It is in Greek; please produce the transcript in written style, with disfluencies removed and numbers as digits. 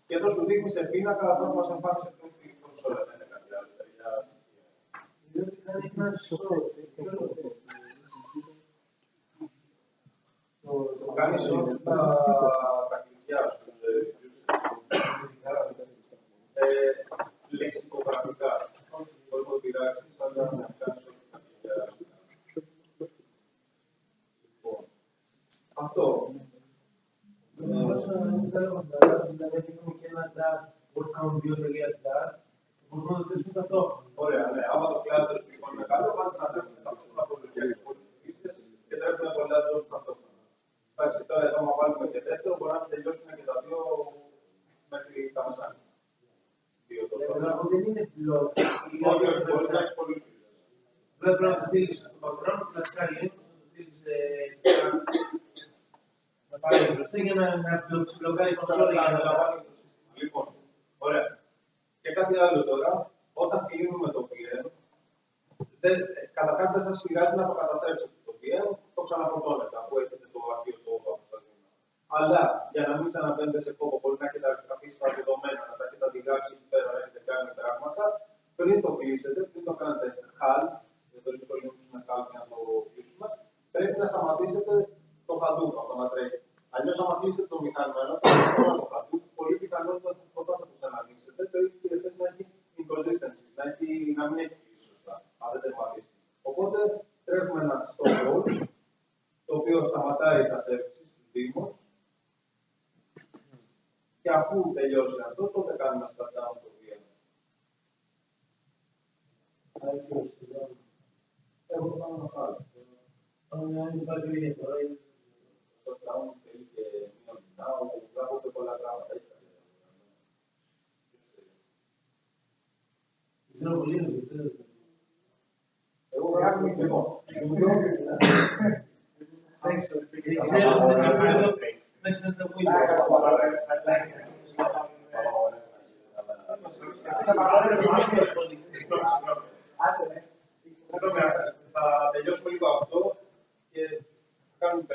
Και εδώ σου δείχνει σε πίνακα αυτό που μας εμφάνισε πριν λίγες ώρες. Δεν είναι κάτι άλλο. Διότι κάνει ένα Το κάνει ισότητα τα κλειδιά στους λεξικογραφικά. Μπορεί να το πειράξεις, αλλά να κάνεις ισότητα τα κλειδιά. Αυτό. Δηλαδή, έχουμε και ένα chat, μπορεί να κάνουμε 2-3 chat, μπορούμε να το θέσουμε ταυτόχρονα. Ωραία, ναι. Άμα το κλάστερ σου λοιπόν είναι καλό, βάζει να τρέχουμε ταυτόχρονα από λογιακές πολυφυγίστες και τρέχουμε πολλά jobs ταυτόχρονα. Εντάξει, τώρα εδώ, άμα βάλουμε και δεύτερο, μπορεί να τελειώσουμε και τα δύο μέχρι τα μεσάνυχτα. Δεν είναι πλot. Όχι, όχι, μπορείς να έχεις πολλούς φίλους. Πρέπει να το στείλεις στον background, κλασικά είναι, να το στείλεις να πάρει μπροστά για να το ξεπλοκάρει η κονσόλα για να λαμβάνει. Λοιπόν, ωραία. Και κάτι άλλο τώρα, όταν κλείνουμε το VM, καταρχάς δεν σας πειράζει να αποκαταστρέψετε το VM, το ξαναφορτώνετε αφού έχετε το αρχείο το αποστασμένο. Αλλά για να μην ξαναμπαίνετε σε κόπο, μπορεί να έχετε αφήσει τα δεδομένα, να τα έχετε αντιγράψει εκεί πέρα, να έχετε κάνει πράγματα. Πριν το κλείσετε, πριν το κάνετε HAL, για το ρίσκο λίγο που είναι HAL για να το κλείσουμε, πρέπει να σταματήσετε το Hadoop από να τρέχει. Αλλιώς, άμα κλείσετε το μηχανισμένο, το Hadoop, πολύ πιθανότητα όταν θα το ξανανοίξετε, το HDFS να έχει inconsistency, να μην έχει κλείσει σωστά, αν δεν τερματίσει. Οπότε τρέχουμε ένα stop load, το οποίο σταματάει τα services του Demos, και αφού τελειώσει αυτό, τότε κάνουμε shutdown το VM. Εγώ θα κάνω ένα άλλο. Αν υπάρχει μια διαφορά, Το shutdown θέλει και μία μηνά, όπου γράφονται πολλά πράγματα. ξέρω πολύ είναι το Εγώ γράφω λοιπόν, Sudo, δεν ξέρω το θα τελειώσουμε λίγο αυτό και θα κάνουμε